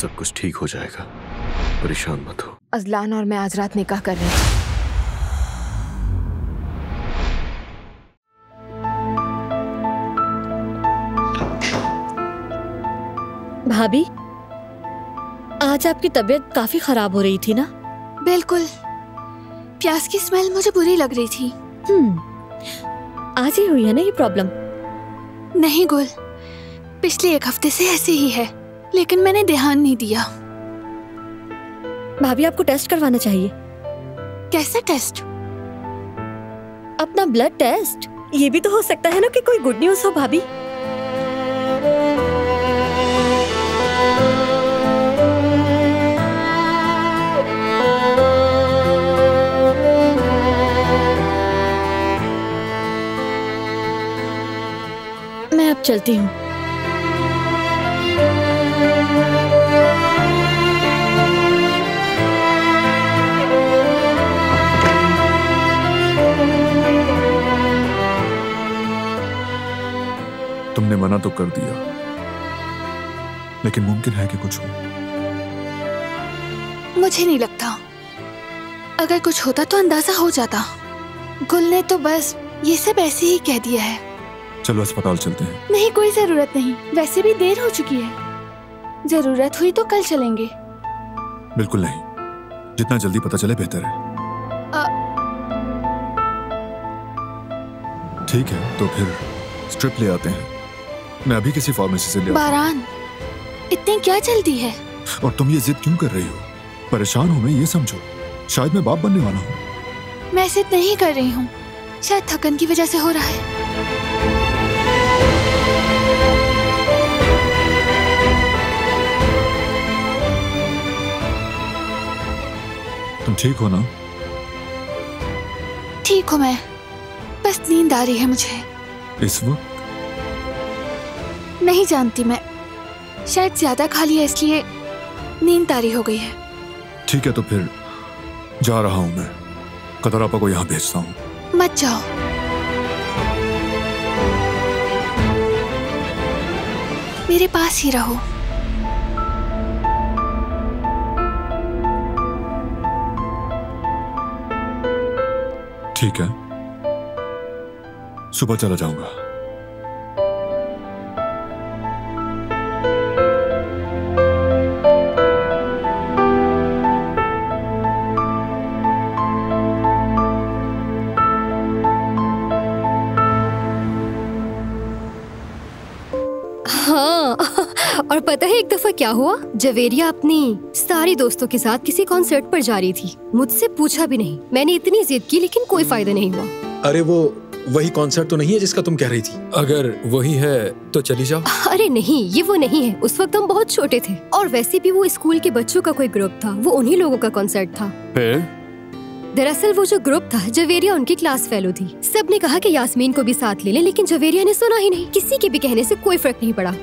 सब कुछ ठीक हो जाएगा, परेशान मत हो। अजलान और मैं आज रात निकाह कर रहे हैं। भाभी, आज आपकी तबीयत काफी खराब हो रही थी ना? बिल्कुल, प्याज की स्मेल मुझे बुरी लग रही थी। आज ही हुई है ना ये प्रॉब्लम? नहीं गुल, पिछले 1 हफ्ते से ऐसे ही है, लेकिन मैंने ध्यान नहीं दिया। भाभी, आपको टेस्ट करवाना चाहिए। कैसा टेस्ट? अपना ब्लड टेस्ट। ये भी तो हो सकता है ना कि कोई गुड न्यूज हो भाभी। मैं अब चलती हूँ। तुमने मना तो कर दिया, लेकिन मुमकिन है कि कुछ हो। मुझे नहीं लगता। अगर कुछ होता तो अंदाजा हो जाता। गुल ने तो बस ये सब ऐसे ही कह दिया है। चलो अस्पताल चलते हैं। नहीं, कोई जरूरत नहीं। वैसे भी देर हो चुकी है। जरूरत हुई तो कल चलेंगे। बिल्कुल नहीं, जितना जल्दी पता चले बेहतर है। ठीक है, तो फिर स्ट्रिप ले आते हैं। मैं अभी किसी फार्मेसी से ले आता हूं। बारान, इतनी क्या जल्दी है? और तुम ये जिद क्यों कर रही हो? परेशान हो मैं, ये समझो। शायद मैं बाप बनने वाला हूँ। मैं जिद नहीं कर रही हूँ, शायद थकन की वजह से हो रहा है। तुम ठीक हो ना? ठीक हूँ मैं, बस नींद आ रही है मुझे। इस वक्त? नहीं जानती मैं, शायद ज्यादा खा लिया इसलिए नींद तारी हो गई है। ठीक है, तो फिर जा रहा हूँ मैं। कतरापा को यहाँ भेजता हूँ। मत जाओ। मेरे पास ही रहो। ठीक है, सुबह चला जाऊंगा। हाँ, और पता है एक दफा क्या हुआ? जवेरिया अपनी सारी दोस्तों के साथ किसी कॉन्सर्ट पर जा रही थी। मुझसे पूछा भी नहीं। मैंने इतनी जिद की लेकिन कोई फायदा नहीं हुआ। अरे वो वही कॉन्सर्ट तो नहीं है जिसका तुम कह रही थी? अगर वही है तो चली जाओ। अरे नहीं, ये वो नहीं है। उस वक्त हम बहुत छोटे थे और वैसे भी वो स्कूल के बच्चों का कोई ग्रुप था। वो उन्हीं लोगों का कॉन्सर्ट था। दरअसल वो जो ग्रुप था, जवेरिया उनकी क्लास फेलो थी। सबने कहा कि यास्मीन को भी साथ ले लें, लेकिन जवेरिया ने सुना ही नहीं। किसी के भी कहने से कोई फर्क नहीं पड़ा।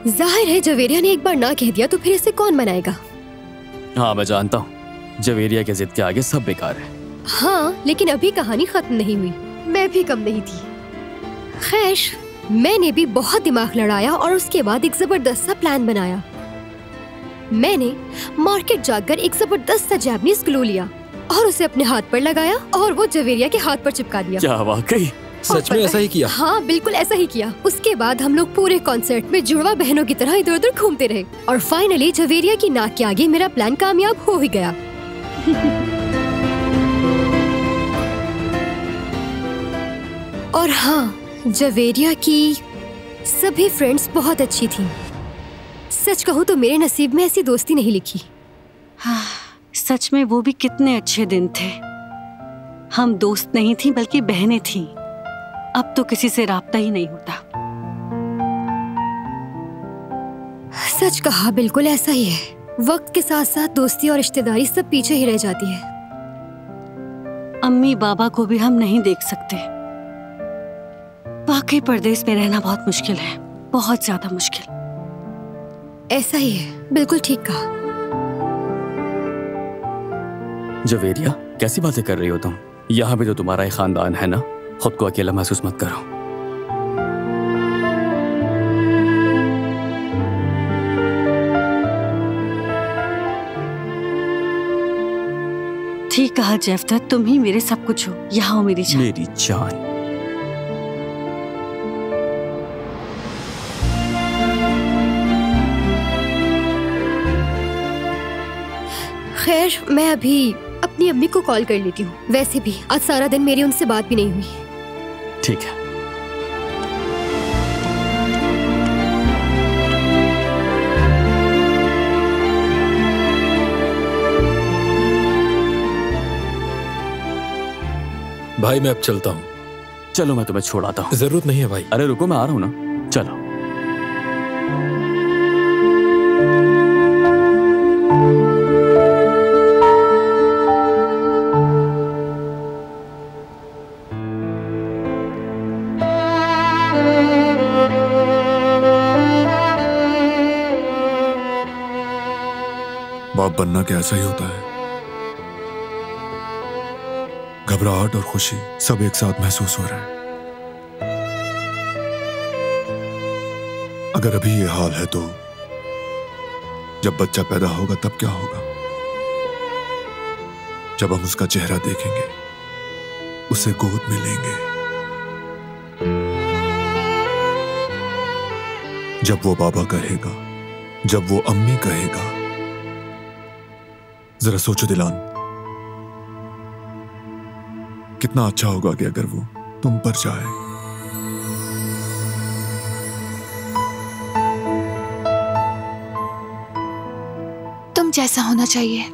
जाहिर है जवेरिया ने एक बार ना कह दिया तो फिर इसे कौन मनाएगा। हाँ, मैं जानता हूँ जवेरिया के जिद के आगे सब बेकार है। हाँ, लेकिन अभी कहानी खत्म नहीं हुई। मैं भी कम नहीं थी। खैर, मैंने भी बहुत दिमाग लड़ाया और उसके बाद एक जबरदस्त सा प्लान बनाया। मैंने मार्केट जाकर एक जबरदस्त सा जैपनीज ग्लू लिया और उसे अपने हाथ पर लगाया और वो जवेरिया के हाथ पर चिपका दिया। क्या वाकई? सच में ऐसा ही किया? हाँ, बिल्कुल ऐसा ही किया। उसके बाद हम लोग पूरे कॉन्सर्ट में जुड़वा बहनों की तरह इधर उधर घूमते रहे और फाइनली जवेरिया की नाक के आगे मेरा प्लान कामयाब हो ही गया। और हाँ, जवेरिया की सभी फ्रेंड्स बहुत अच्छी थी। सच कहूँ तो मेरे नसीब में ऐसी दोस्ती नहीं लिखी। हाँ, सच में वो भी कितने अच्छे दिन थे। हम दोस्त नहीं थी बल्कि बहनें थीं। अब तो किसी से राब्ता ही नहीं होता। सच कहा, बिल्कुल ऐसा ही है। वक्त के साथ साथ दोस्ती और रिश्तेदारी सब पीछे ही रह जाती है। अम्मी बाबा को भी हम नहीं देख सकते। वाकई परदेश में रहना बहुत मुश्किल है, बहुत ज्यादा मुश्किल। ऐसा ही है, बिल्कुल ठीक कहा। जवेरिया, कैसी बातें कर रही हो तुम? यहाँ भी तो तुम्हारा ही खानदान है ना। खुद को अकेला महसूस मत करो। ठीक कहा जेफ्ता, तुम ही मेरे सब कुछ हो। यहाँ हो मेरी जान। मेरी जान। खैर, मैं अभी अपनी अम्मी को कॉल कर लेती हूँ। वैसे भी आज सारा दिन मेरी उनसे बात भी नहीं हुई। ठीक है। भाई मैं अब चलता हूँ। चलो मैं तुम्हें छोड़ आता हूँ। जरूरत नहीं है भाई। अरे रुको, मैं आ रहा हूँ ना। चलो। बाप बनना क्या ऐसा ही होता है? घबराहट और खुशी सब एक साथ महसूस हो रहा है। अगर अभी ये हाल है तो जब बच्चा पैदा होगा तब क्या होगा? जब हम उसका चेहरा देखेंगे, उसे गोद में लेंगे, जब वो बाबा कहेगा, जब वो अम्मी कहेगा। जरा सोचो दिलान, कितना अच्छा होगा कि अगर वो तुम पर जाए। तुम जैसा होना चाहिए।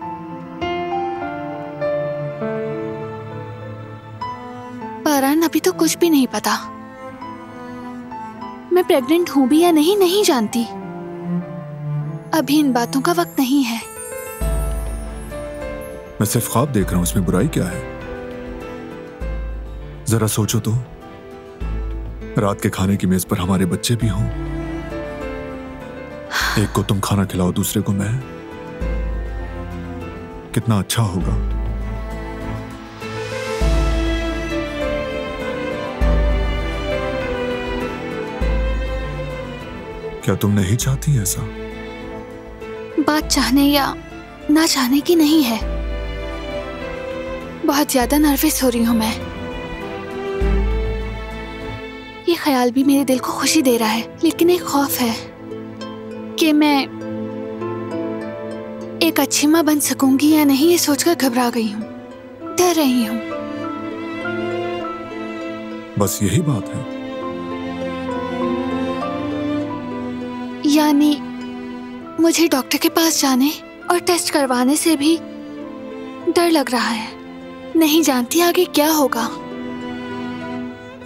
परन अभी तो कुछ भी नहीं पता। मैं प्रेग्नेंट हूं भी या नहीं, नहीं जानती। अभी इन बातों का वक्त नहीं है। मैं सिर्फ ख्वाब देख रहा हूं, इसमें बुराई क्या है? जरा सोचो तो, रात के खाने की मेज पर हमारे बच्चे भी हों। एक को तुम खाना खिलाओ, दूसरे को मैं। कितना अच्छा होगा। क्या तुम नहीं चाहती ऐसा? बात चाहने या ना चाहने की नहीं है। बहुत ज्यादा नर्वस हो रही हूं मैं। ये ख्याल भी मेरे दिल को खुशी दे रहा है, लेकिन एक खौफ है कि मैं एक अच्छी माँ बन सकूंगी या नहीं, ये सोचकर घबरा गई हूँ, डर रही हूँ। बस यही बात है? यानी मुझे डॉक्टर के पास जाने और टेस्ट करवाने से भी डर लग रहा है। नहीं जानती आगे क्या होगा।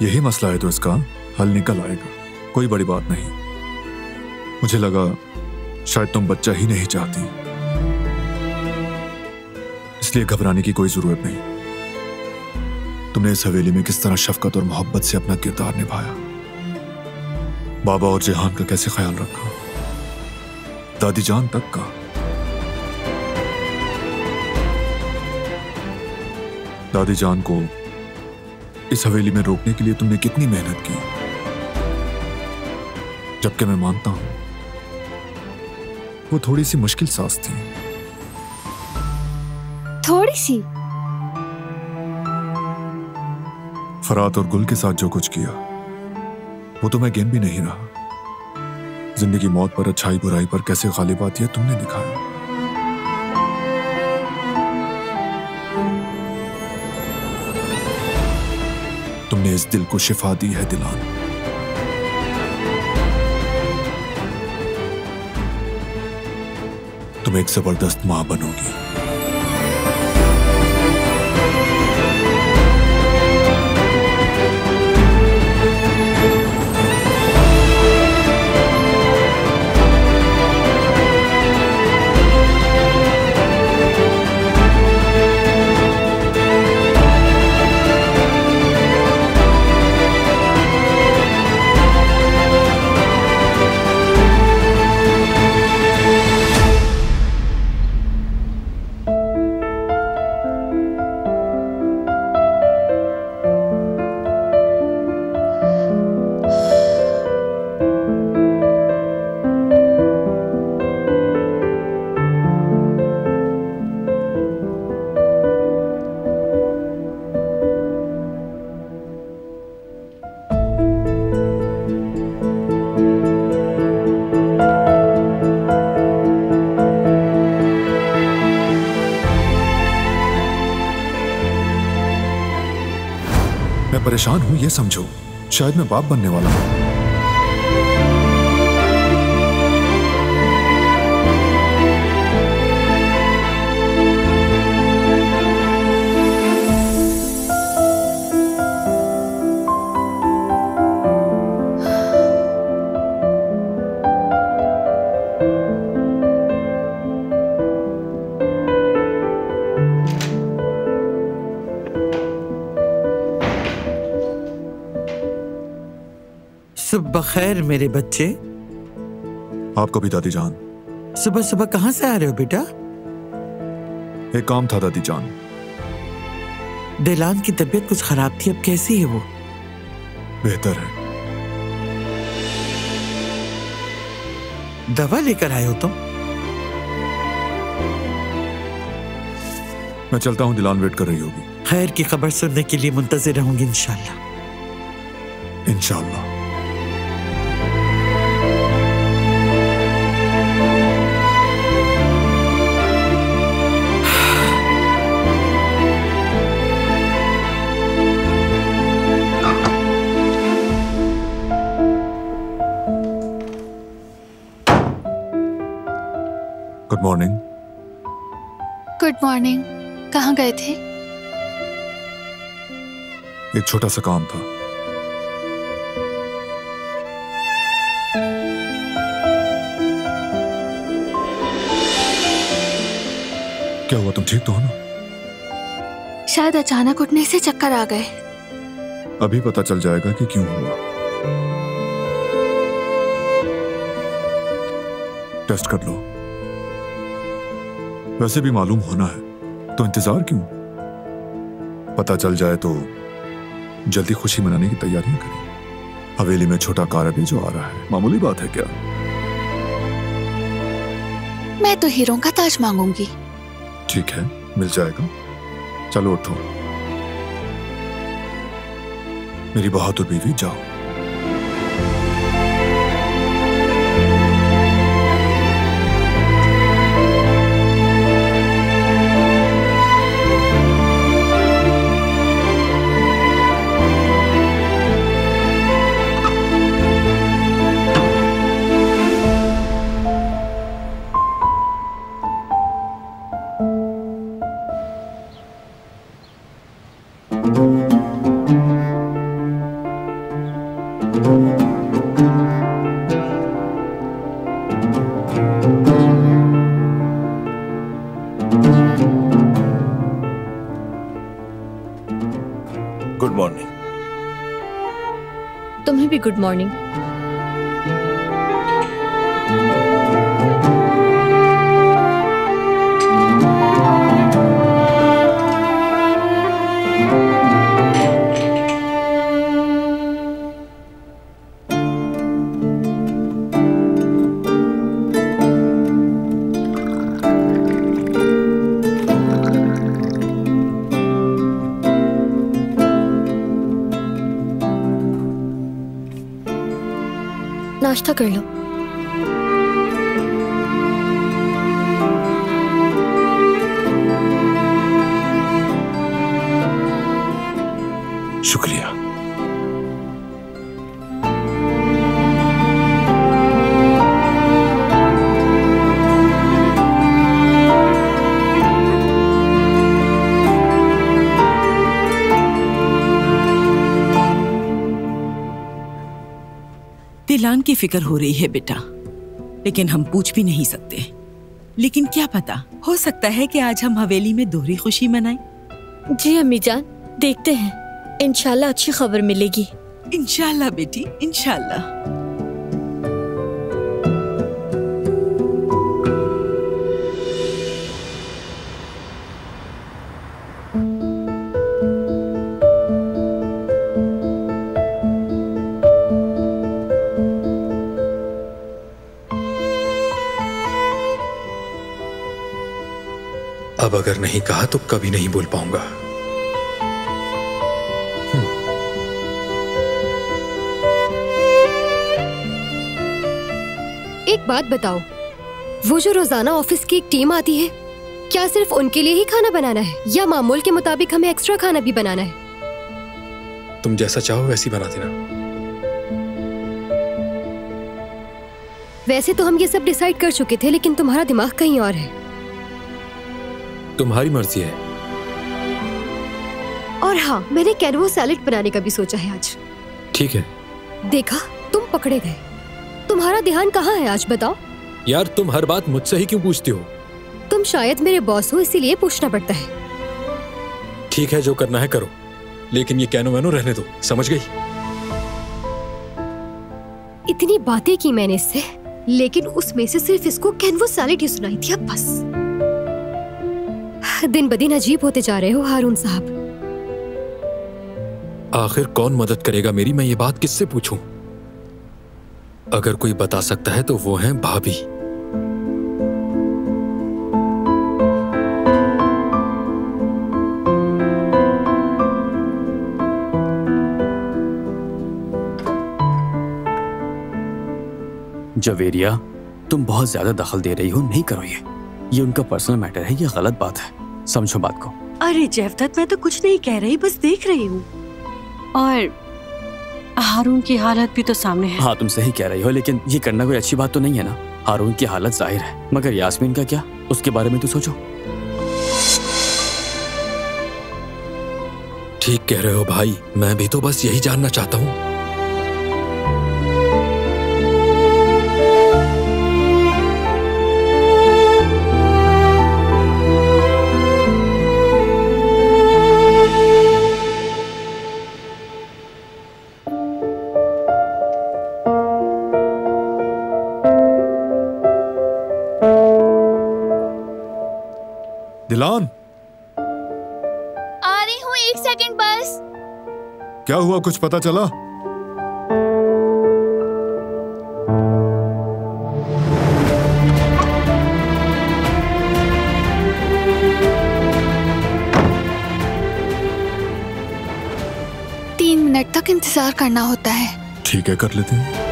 यही मसला है तो इसका हल निकल आएगा, कोई बड़ी बात नहीं। मुझे लगा शायद तुम बच्चा ही नहीं चाहती, इसलिए घबराने की कोई जरूरत नहीं। तुमने इस हवेली में किस तरह शफकत और मोहब्बत से अपना किरदार निभाया, बाबा और जेहान का कैसे ख्याल रखा, दादी जान तक का। दादी जान को इस हवेली में रोकने के लिए तुमने कितनी मेहनत की, जबकि मैं मानता हूं वो थोड़ी सी मुश्किल साज थी। थोड़ी सी? फरात और गुल के साथ जो कुछ किया वो तो मैं गेम भी नहीं रहा। जिंदगी मौत पर, अच्छाई बुराई पर कैसे गालिब आती है तुमने दिखाया। तुमने इस दिल को शिफा दी है दिलान। तुम एक जबरदस्त मां बनोगी। परेशान हूं ये समझो, शायद मैं बाप बनने वाला हूं। सुबह खैर मेरे बच्चे। आपको भी दादी जान। सुबह सुबह कहाँ से आ रहे हो बेटा? एक काम था दादी जान। दिलान की तबीयत कुछ खराब थी, अब कैसी है वो? बेहतर है। दवा लेकर आए हो तुम? मैं चलता हूँ, दिलान वेट कर रही होगी। खैर की खबर सुनने के लिए मुंतजिर रहूंगी इंशाल्लाह। इंशाल्लाह। Good morning. Good morning. कहाँ गए थे? एक छोटा सा काम था। क्या हुआ, तुम ठीक तो हो ना? शायद अचानक उठने से चक्कर आ गए। अभी पता चल जाएगा कि क्यों हुआ। टेस्ट कर लो। वैसे भी मालूम होना है तो इंतजार क्यों? पता चल जाए तो जल्दी खुशी मनाने की तैयारियां करें। हवेली में छोटा कारबी जो आ रहा है, मामूली बात है क्या? मैं तो हीरों का ताज मांगूंगी। ठीक है, मिल जाएगा। चलो उठो मेरी बहादुर बीवी, जाओ। Good morning. तुम्हें भी गुड मॉर्निंग। नाश्ता कर लो। शुक्रिया। दिलान की फिक्र हो रही है बेटा, लेकिन हम पूछ भी नहीं सकते। लेकिन क्या पता, हो सकता है कि आज हम हवेली में दोहरी खुशी मनाएं। जी अम्मी जान, देखते हैं, इंशाल्लाह अच्छी खबर मिलेगी। इंशाल्लाह बेटी, इंशाल्लाह। अब अगर नहीं कहा तो कभी नहीं बोल पाऊंगा। एक बात बताओ, वो जो रोजाना ऑफिस की एक टीम आती है, क्या सिर्फ उनके लिए ही खाना बनाना है या मामूल के मुताबिक हमें एक्स्ट्रा खाना भी बनाना है? तुम जैसा चाहो वैसी बना देना। वैसे तो हम ये सब डिसाइड कर चुके थे, लेकिन तुम्हारा दिमाग कहीं और है। तुम्हारी मर्जी है। और हाँ, मैंने कैनवो सैलेड बनाने का भी सोचा है आज। ठीक है। देखा, तुम पकड़े गए। तुम्हारा ध्यान कहाँ है आज, बताओ। यार तुम हर बात मुझसे ही क्यों पूछती हो? तुम शायद मेरे बॉस हो, इसीलिए पूछना पड़ता है। ठीक है, जो करना है करो, लेकिन ये कैनो वैनो रहने दो, समझ गई? इतनी बातें की मैंने इससे, लेकिन उसमें से सिर्फ इसको कैनवो सैलेड ही सुनाई थी। अब बस। दिन ब दिन अजीब होते जा रहे हो हारून साहब। आखिर कौन मदद करेगा मेरी? मैं ये बात किससे पूछूं? अगर कोई बता सकता है तो वो हैं भाभी। जवेरिया, तुम बहुत ज्यादा दखल दे रही हो, नहीं करो ये उनका पर्सनल मैटर है, ये गलत बात है, समझो बात को। अरे जैवदत्त, मैं तो कुछ नहीं कह रही, बस देख रही हूँ। और हारून की हालत भी तो सामने है। हाँ, तुम सही कह रही हो, लेकिन ये करना कोई अच्छी बात तो नहीं है ना। हारून की हालत जाहिर है, मगर यास्मीन का क्या, उसके बारे में तो सोचो। ठीक कह रहे हो भाई, मैं भी तो बस यही जानना चाहता हूँ। दिलान, आ रही हूँ, 1 सेकंड बस। क्या हुआ, कुछ पता चला? तीन मिनट तक इंतजार करना होता है। ठीक है, कर लेते हैं।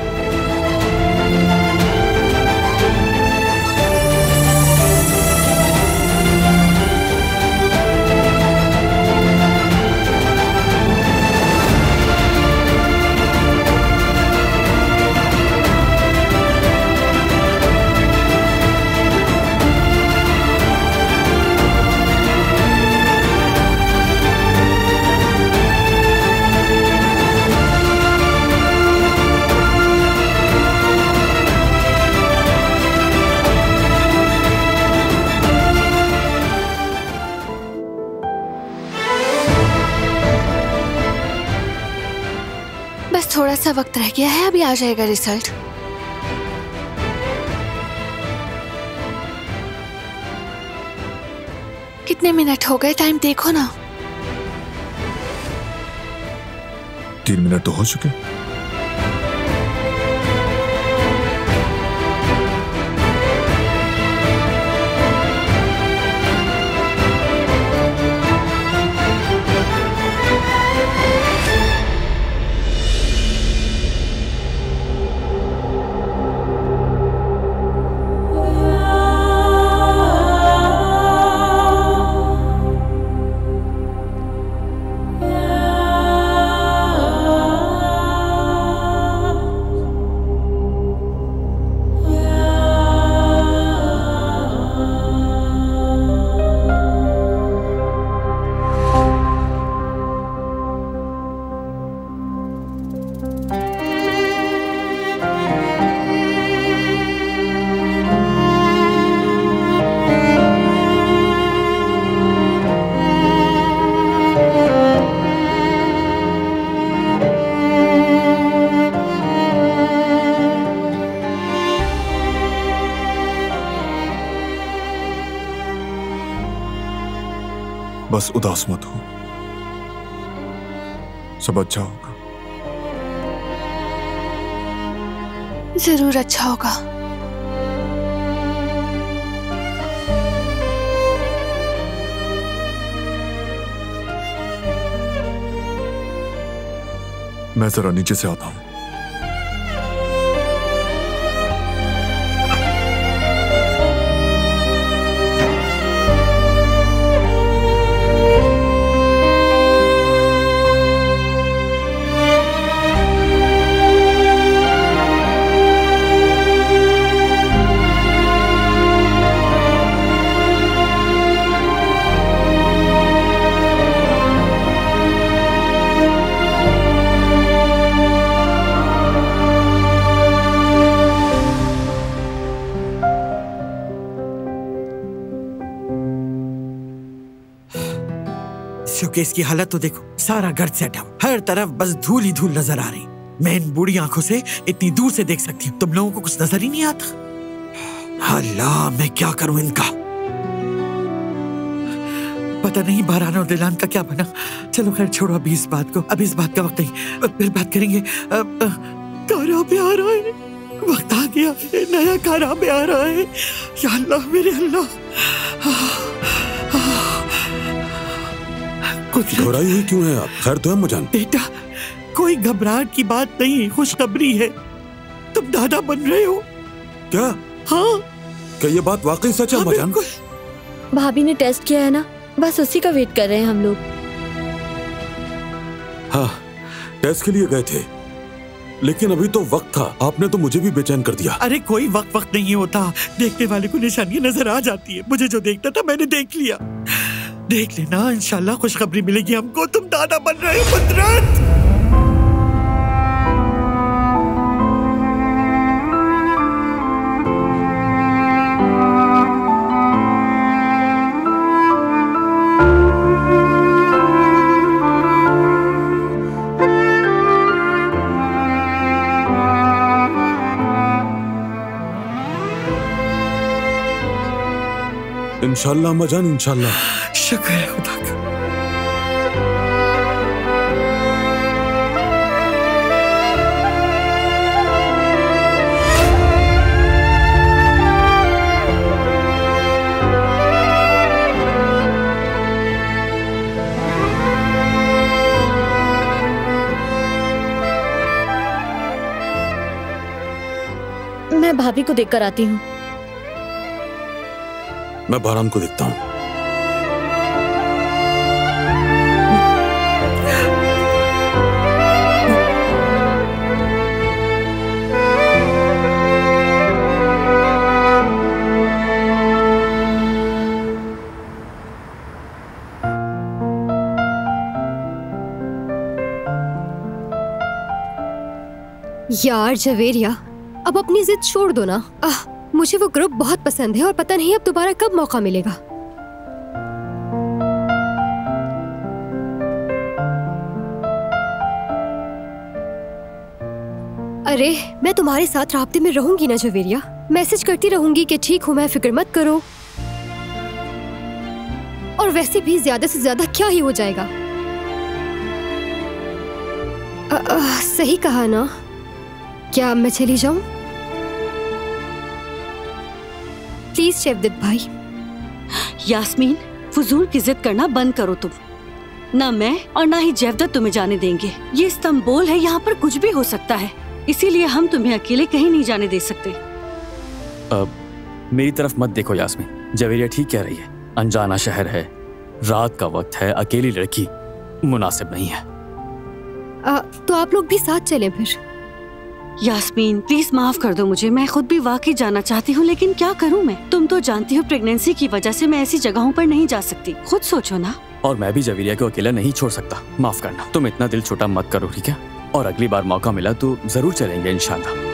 थोड़ा सा वक्त रह गया है, अभी आ जाएगा रिजल्ट। कितने मिनट हो गए, टाइम देखो ना। 3 मिनट तो हो चुके। बस उदास मत हो, सब अच्छा होगा। जरूर अच्छा होगा। मैं जरा नीचे से आता हूं। शोकेस की हालत तो देखो, सारा घर सेट है, हर तरफ बस धूल ही धूल नजर आ रही। मैं इन बूढ़ी आंखों से इतनी दूर से देख सकती हूँ, तुम लोगों को कुछ नजर ही नहीं आता। अल्लाह, मैं क्या करूं इनका, पता नहीं बारान और दिलान का क्या बना। चलो खैर छोड़ो अभी इस बात को, अभी इस बात का वक्त नहीं, फिर बात करेंगे। कारा पे आ रहा है, वक्त आ गया है, नया कारा पे आ रहा है। या अल्लाह मेरे अल्लाह। कुछ घबराई हुई क्यों है आप? खैर तो है अम्माजान? बेटा कोई घबराहट की बात नहीं, खुशखबरी है, तुम दादा बन रहे हो। क्या? हाँ। क्या ये बात वाकई सच है अम्माजान? भाभी ने टेस्ट किया है ना, बस उसी का वेट कर रहे हैं हम लोग। हाँ, टेस्ट के लिए गए थे, लेकिन अभी तो वक्त था, आपने तो मुझे भी बेचैन कर दिया। अरे कोई वक्त नहीं होता, देखने वाले को निशानियां नजर आ जाती है। मुझे जो देखना था मैंने देख लिया। देख लेना, इंशाल्लाह खुशखबरी मिलेगी हमको, तुम दादा बन रहे हो कुदरत। इंशाल्लाह अम्माजान, इंशाल्लाह। शुक्र है खुदा का। मैं भाभी को देखकर आती हूँ। मैं बारान को देखता हूँ। यार जवेरिया, अब अपनी जिद छोड़ दो ना। मुझे वो ग्रुप बहुत पसंद है और पता नहीं अब दोबारा कब मौका मिलेगा। अरे मैं तुम्हारे साथ राब्ते में रहूंगी ना जवेरिया, मैसेज करती रहूंगी कि ठीक हूं मैं, फिक्र मत करो। और वैसे भी ज्यादा से ज्यादा क्या ही हो जाएगा। सही कहा ना? क्या मैं चली जाऊं? प्लीज शेवदत भाई। यास्मीन, फजूल की जिद करना बंद करो तुम। ना मैं और ना ही जेवदत तुम्हें जाने देंगे। ये इस्तांबुल है, यहाँ पर कुछ भी हो सकता है, इसीलिए हम तुम्हें अकेले कहीं नहीं जाने दे सकते। मेरी तरफ मत देखो यास्मीन, जवेरिया ठीक कह रही है। अनजाना शहर है, रात का वक्त है, अकेली लड़की मुनासिब नहीं है। तो आप लोग भी साथ चलें फिर। यास्मीन प्लीज माफ कर दो मुझे, मैं खुद भी वाकई जाना चाहती हूँ, लेकिन क्या करूँ मैं? तुम तो जानती हो प्रेगनेंसी की वजह से मैं ऐसी जगहों पर नहीं जा सकती, खुद सोचो ना। और मैं भी जवेरिया को अकेला नहीं छोड़ सकता, माफ करना। तुम इतना दिल छोटा मत करो, ठीक है? और अगली बार मौका मिला तो जरूर चलेंगे इंशाल्लाह।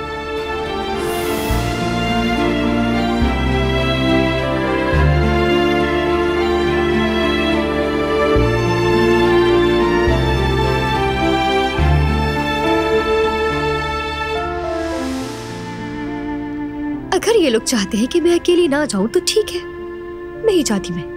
अगर ये लोग चाहते हैं कि मैं अकेली ना जाऊं तो ठीक है, नहीं जाती मैं।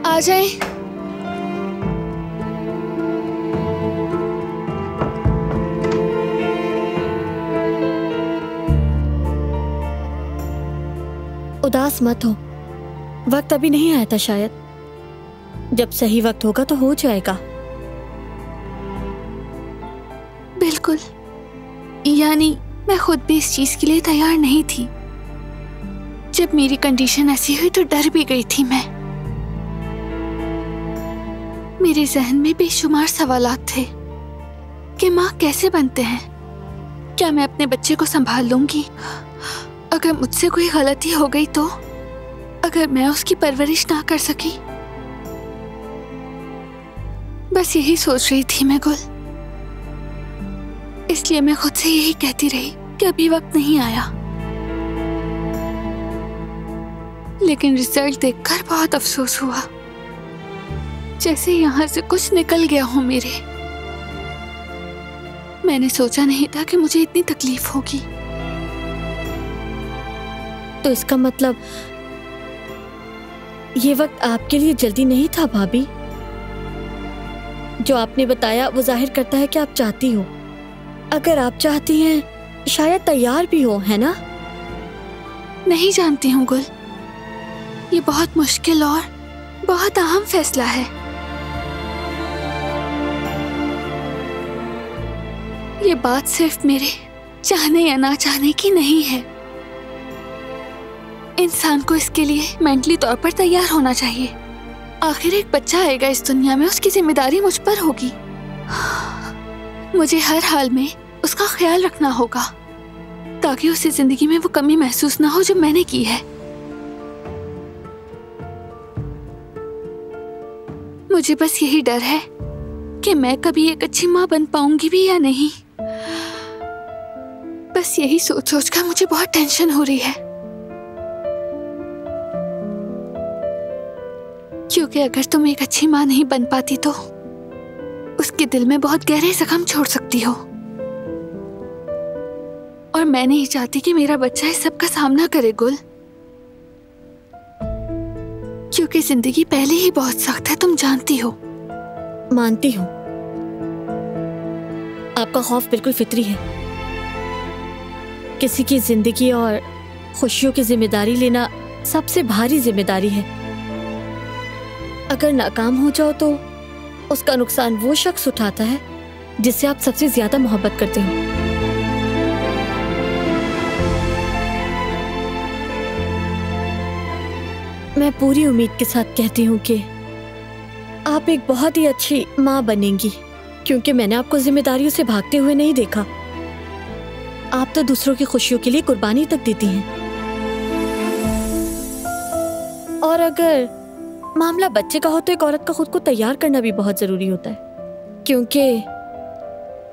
आ जाए। उदास मत हो, वक्त अभी नहीं आया था शायद, जब सही वक्त होगा तो हो जाएगा। बिल्कुल, यानी मैं खुद भी इस चीज के लिए तैयार नहीं थी। जब मेरी कंडीशन ऐसी हुई तो डर भी गई थी मैं। मेरे जहन में बेशुमार सवालात थे कि माँ कैसे बनते हैं, क्या मैं अपने बच्चे को संभाल लूंगी? अगर मुझसे कोई गलती हो गई तो? अगर मैं उसकी परवरिश ना कर सकी? बस यही सोच रही थी मैं गुल। इसलिए मैं खुद से यही कहती रही कि अभी वक्त नहीं आया। लेकिन रिजल्ट देखकर बहुत अफसोस हुआ, जैसे यहाँ से कुछ निकल गया हो मेरे। मैंने सोचा नहीं था कि मुझे इतनी तकलीफ होगी। तो इसका मतलब ये वक्त आपके लिए जल्दी नहीं था भाभी। जो आपने बताया वो जाहिर करता है कि आप चाहती हो। अगर आप चाहती हैं शायद तैयार भी हो, है ना? नहीं जानती हूँ गुल, ये बहुत मुश्किल और बहुत अहम फैसला है। ये बात सिर्फ मेरे चाहने या ना चाहने की नहीं है। इंसान को इसके लिए मेंटली तौर पर तैयार होना चाहिए। आखिर एक बच्चा आएगा इस दुनिया में, उसकी जिम्मेदारी मुझ पर होगी। मुझे हर हाल में उसका ख्याल रखना होगा ताकि उसे जिंदगी में वो कमी महसूस ना हो जो मैंने की है। मुझे बस यही डर है कि मैं कभी एक अच्छी माँ बन पाऊंगी भी या नहीं। बस यही सोच सोचकर मुझे बहुत टेंशन हो रही है, क्योंकि अगर तुम एक अच्छी माँ नहीं बन पाती तो उसके दिल में बहुत गहरे जख्म छोड़ सकती हो। और मैं नहीं चाहती कि मेरा बच्चा इस सब का सामना करे गुल, क्योंकि जिंदगी पहले ही बहुत सख्त है, तुम जानती हो। मानती हूँ, आपका खौफ बिल्कुल फितरी है। किसी की जिंदगी और खुशियों की जिम्मेदारी लेना सबसे भारी जिम्मेदारी है। अगर नाकाम हो जाओ तो उसका नुकसान वो शख्स उठाता है जिससे आप सबसे ज्यादा मोहब्बत करते हो। मैं पूरी उम्मीद के साथ कहती हूँ कि आप एक बहुत ही अच्छी माँ बनेंगी, क्योंकि मैंने आपको जिम्मेदारियों से भागते हुए नहीं देखा। आप तो दूसरों की खुशियों के लिए कुर्बानी तक देती हैं। और अगर मामला बच्चे का हो तो एक औरत का खुद को तैयार करना भी बहुत जरूरी होता है, क्योंकि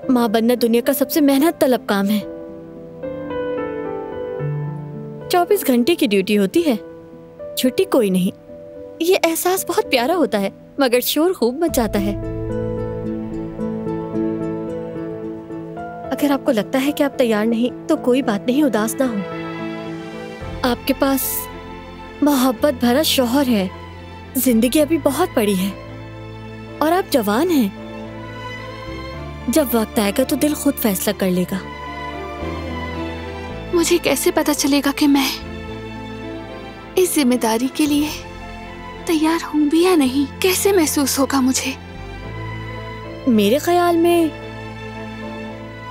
माँ बनना दुनिया का सबसे मेहनत तलब काम है। 24 घंटे की ड्यूटी होती है, छुट्टी कोई नहीं। ये एहसास बहुत प्यारा होता है, मगर शोर खूब मचाता है। अगर आपको लगता है कि आप तैयार नहीं तो कोई बात नहीं, उदास ना हो। आपके पास मोहब्बत भरा शौहर है, जिंदगी अभी बहुत बड़ी है और आप जवान हैं। जब वक्त आएगा तो दिल खुद फैसला कर लेगा। मुझे कैसे पता चलेगा कि मैं इस जिम्मेदारी के लिए तैयार हूं भी या नहीं? कैसे महसूस होगा मुझे? मेरे ख्याल में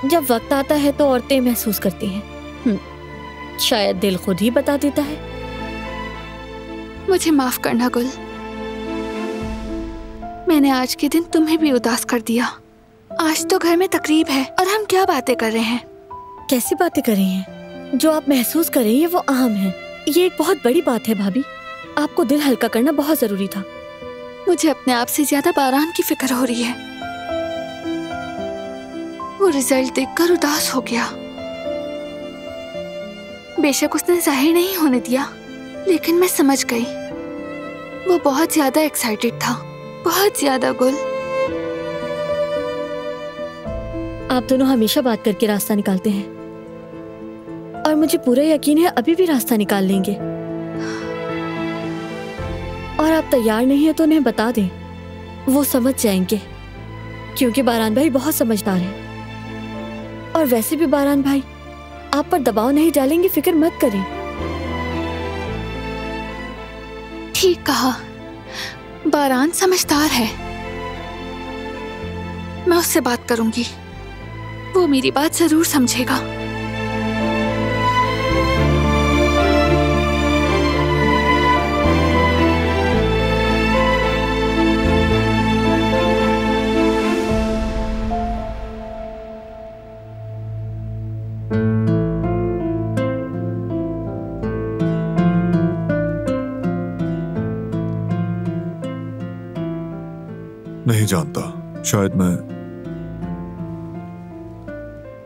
जब वक्त आता है तो औरतें महसूस करती हैं। शायद दिल खुद ही बता देता है। मुझे माफ करना गुल, मैंने आज के दिन तुम्हें भी उदास कर दिया। आज तो घर में तकरीब है और हम क्या बातें कर रहे हैं? कैसी बातें कर रही हैं? जो आप महसूस कर रही हैं वो अहम है। ये एक बहुत बड़ी बात है भाभी, आपको दिल हल्का करना बहुत जरूरी था। मुझे अपने आप से ज्यादा बारान की फिक्र हो रही है। वो रिजल्ट देखकर उदास हो गया। बेशक उसने जाहिर नहीं होने दिया, लेकिन मैं समझ गई वो बहुत ज्यादा एक्साइटेड था, बहुत ज्यादा गुल। आप दोनों हमेशा बात करके रास्ता निकालते हैं और मुझे पूरा यकीन है अभी भी रास्ता निकाल लेंगे। और आप तैयार नहीं है तो उन्हें बता दें, वो समझ जाएंगे, क्योंकि बारान भाई बहुत समझदार है। और वैसे भी बारान भाई आप पर दबाव नहीं डालेंगे, फिक्र मत करें। ठीक कहा, बारान समझदार है। मैं उससे बात करूंगी, वो मेरी बात जरूर समझेगा। नहीं जानता, शायद मैं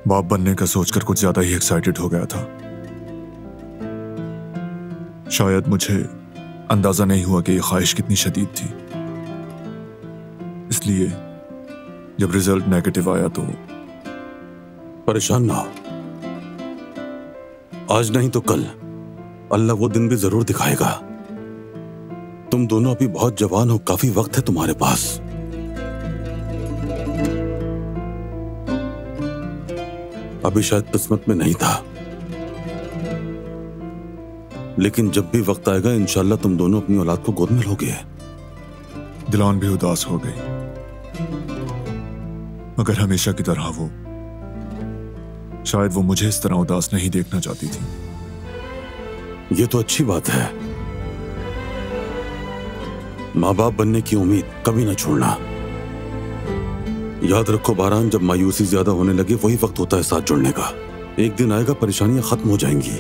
बाप बनने का सोचकर कुछ ज्यादा ही एक्साइटेड हो गया था। शायद मुझे अंदाजा नहीं हुआ कि यह ख्वाहिश कितनी शदीद थी। इसलिए जब रिजल्ट नेगेटिव आया तो परेशान ना हो, आज नहीं तो कल अल्लाह वो दिन भी जरूर दिखाएगा। तुम दोनों अभी बहुत जवान हो, काफी वक्त है तुम्हारे पास। अभी शायद किस्मत में नहीं था, लेकिन जब भी वक्त आएगा इंशाल्लाह तुम दोनों अपनी औलाद को गोद में लोगे। दिलान भी उदास हो गई, मगर हमेशा की तरह वो शायद वो मुझे इस तरह उदास नहीं देखना चाहती थी। ये तो अच्छी बात है। माँ बाप बनने की उम्मीद कभी ना छोड़ना। याद रखो बारान, जब मायूसी ज्यादा होने लगे वही वक्त होता है साथ जुड़ने का। एक दिन आएगा परेशानियां खत्म हो जाएंगी,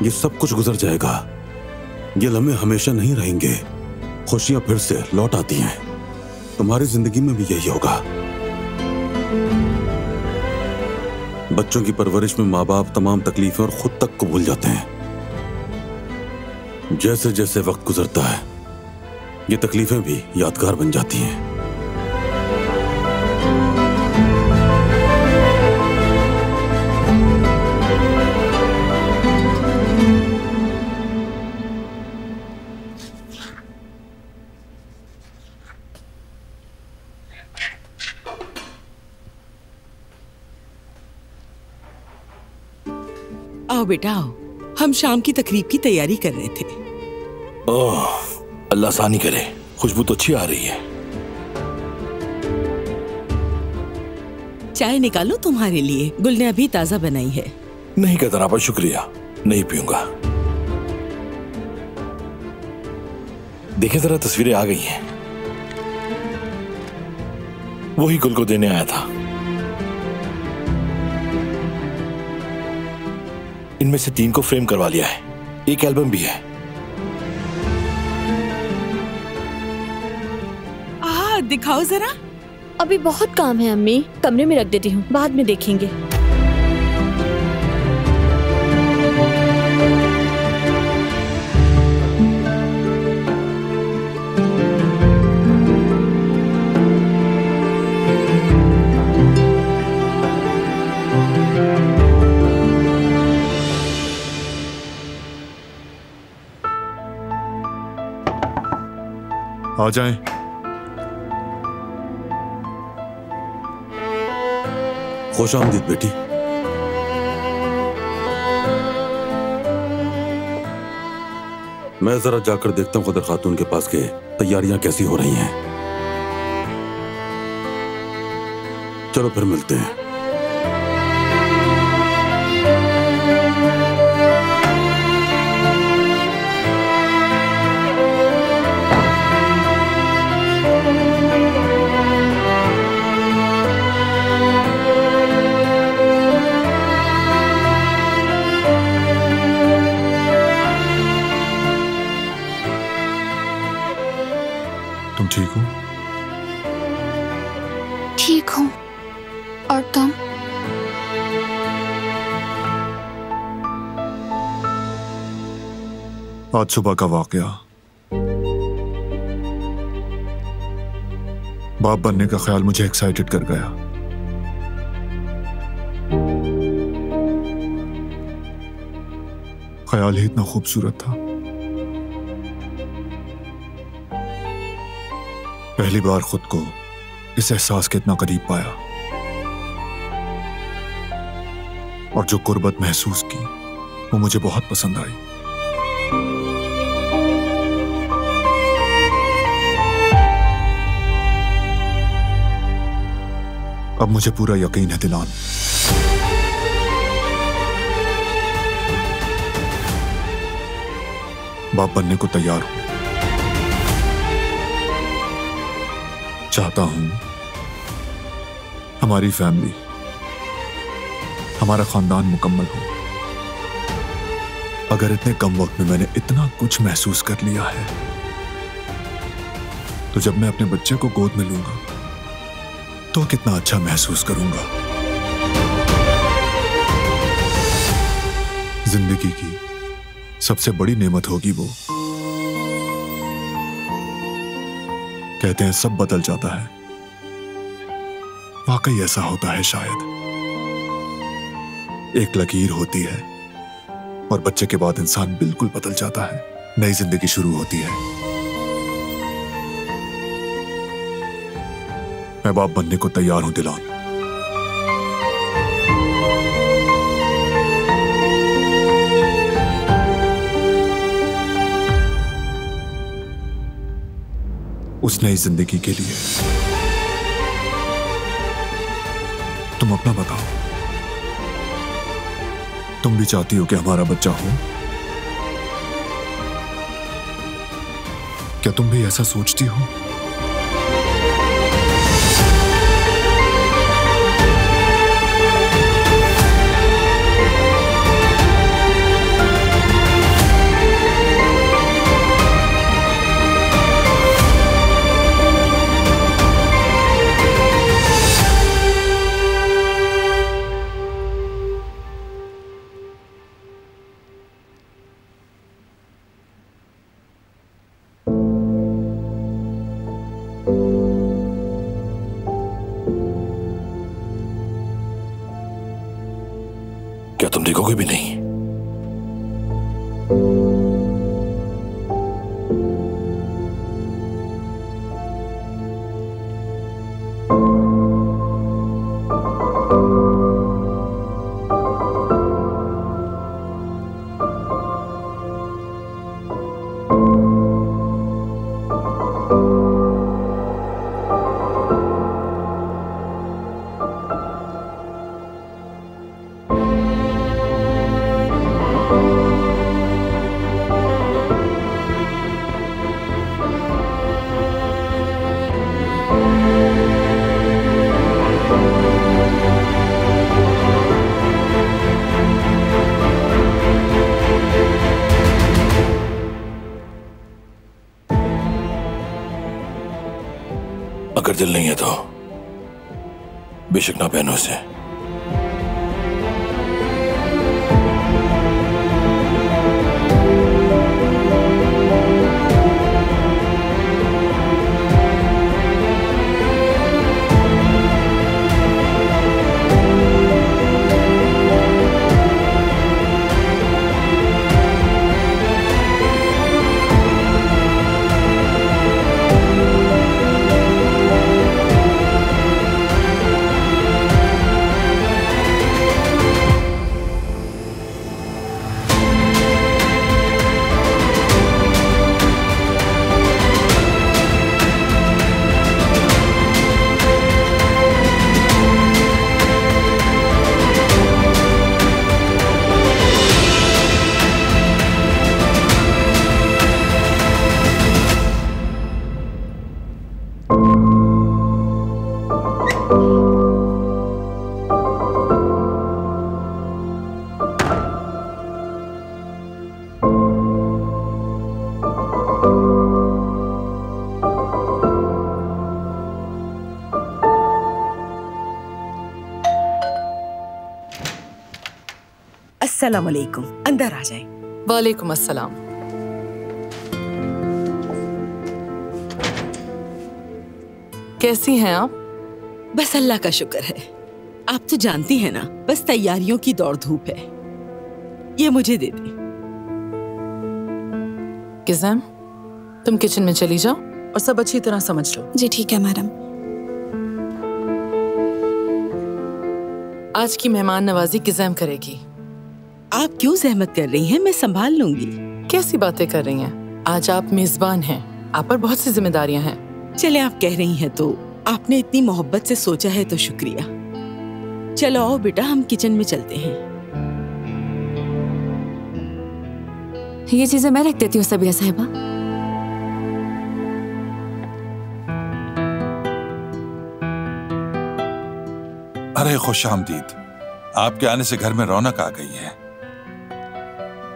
ये सब कुछ गुजर जाएगा। ये लम्हे हमेशा नहीं रहेंगे, खुशियां फिर से लौट आती हैं। तुम्हारी जिंदगी में भी यही होगा। बच्चों की परवरिश में माँ बाप तमाम तकलीफें और खुद तक को भूल जाते हैं। जैसे जैसे वक्त गुजरता है ये तकलीफें भी यादगार बन जाती हैं। आओ बेटा आओ, हम शाम की तकरीब की तैयारी कर रहे थे। ओह, अल्लाह आसानी करे, खुशबू तो अच्छी आ रही है। चाय निकालो तुम्हारे लिए, गुल ने अभी ताजा बनाई है। नहीं कहता पर शुक्रिया, नहीं पीऊंगा। देखे जरा तस्वीरें आ गई हैं। वही गुल को देने आया था। इनमें से 3 को फ्रेम करवा लिया है, एक एल्बम भी है। दिखाओ जरा। अभी बहुत काम है अम्मी, कमरे में रख देती हूँ, बाद में देखेंगे। आ जाएं। खुश आमदीद बेटी। मैं जरा जाकर देखता हूँ कदर खातून के पास के तैयारियां कैसी हो रही हैं। चलो फिर मिलते हैं। तुम ठीक हो? ठीक हूँ। और तुम? आज सुबह का वाकया बाप बनने का ख्याल मुझे एक्साइटेड कर गया। ख्याल ही इतना खूबसूरत था। पहली बार खुद को इस एहसास के इतना करीब पाया और जो कुर्बत महसूस की वो मुझे बहुत पसंद आई। अब मुझे पूरा यकीन है दिलान, बाप बनने को तैयार हूं। चाहता हूं हमारी फैमिली, हमारा खानदान मुकम्मल हो। अगर इतने कम वक्त में मैंने इतना कुछ महसूस कर लिया है तो जब मैं अपने बच्चे को गोद में लूंगा तो कितना अच्छा महसूस करूंगा। जिंदगी की सबसे बड़ी नेमत होगी वो। कहते हैं सब बदल जाता है, वाकई ऐसा होता है शायद। एक लकीर होती है और बच्चे के बाद इंसान बिल्कुल बदल जाता है, नई जिंदगी शुरू होती है। मैं बाप बनने को तैयार हूं दिलान। उस नई जिंदगी के लिए तुम अपना बताओ, तुम भी चाहती हो कि हमारा बच्चा हो? क्या तुम भी ऐसा सोचती हो? क्या तुम देखोगे भी नहीं? अगर दिल नहीं है तो बेशक ना पहनो इसे। अस्सलाम वालेकुम, अंदर आ जाए। वालेकुम अस्सलाम। कैसी हैं आप? बस अल्लाह का शुक्र है। आप तो जानती हैं ना, बस तैयारियों की दौड़ धूप है। ये मुझे दे दे। किज़म, तुम किचन में चली जाओ और सब अच्छी तरह समझ लो। जी ठीक है मैडम। आज की मेहमान नवाजी किज़म करेगी। आप क्यों जहमत कर रही हैं? मैं संभाल लूंगी। कैसी बातें कर रही हैं? आज आप मेजबान हैं, आप पर बहुत सी जिम्मेदारियां हैं। चले, आप कह रही हैं तो आपने इतनी मोहब्बत से सोचा है तो शुक्रिया। चलो आओ बेटा, हम किचन में चलते हैं। ये चीजें मैं रख देती हूँ सबिया साहिबा। अरे खुश आमदीद, आपके आने से घर में रौनक आ गई है।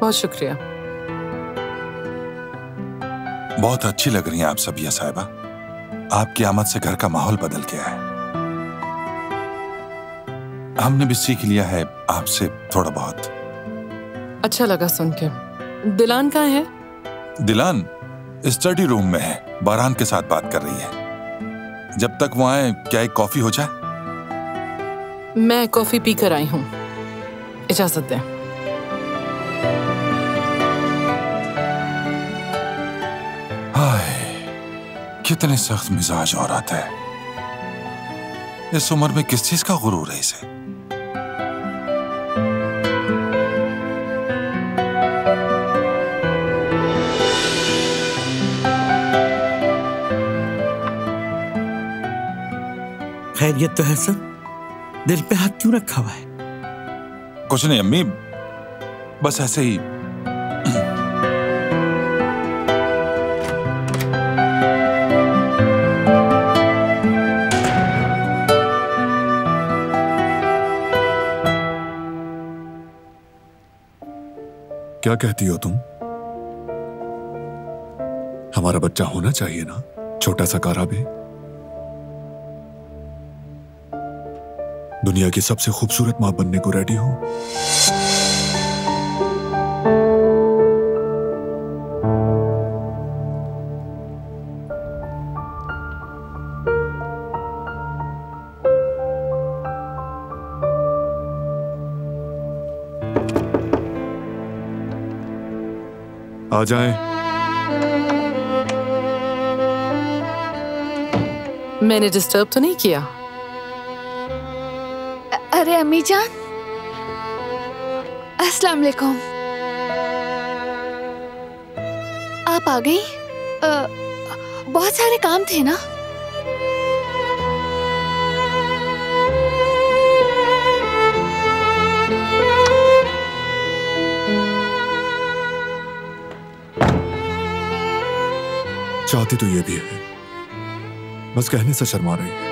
बहुत शुक्रिया। बहुत अच्छी लग रही हैं आप सबिया साहिबा। आपकी आमद से घर का माहौल बदल गया है। हमने भी सीख लिया है आपसे थोड़ा बहुत। अच्छा लगा सुन के। दिलान कहाँ है? दिलान स्टडी रूम में है, बारहान के साथ बात कर रही है। जब तक वो आए, क्या एक कॉफी हो जाए? मैं कॉफी पी कर आई हूँ, इजाजत दें। हाय, कितनी सख्त मिजाज औरत है। इस उम्र में किस चीज का गुरूर है इसे? खैरियत तो है सब? दिल पे हाथ क्यों रखा हुआ है? कुछ नहीं अम्मी, बस ऐसे ही। क्या कहती हो तुम? हमारा बच्चा होना चाहिए ना, छोटा सा कारा भी। दुनिया की सबसे खूबसूरत मां बनने को रेडी हूं। आ जाएं। मैंने डिस्टर्ब तो नहीं किया? अरे अम्मी जान, अस्सलाम वालेकुम। आप आ गई? बहुत सारे काम थे ना? चाहती तो ये भी है, बस कहने से शर्मा रही है।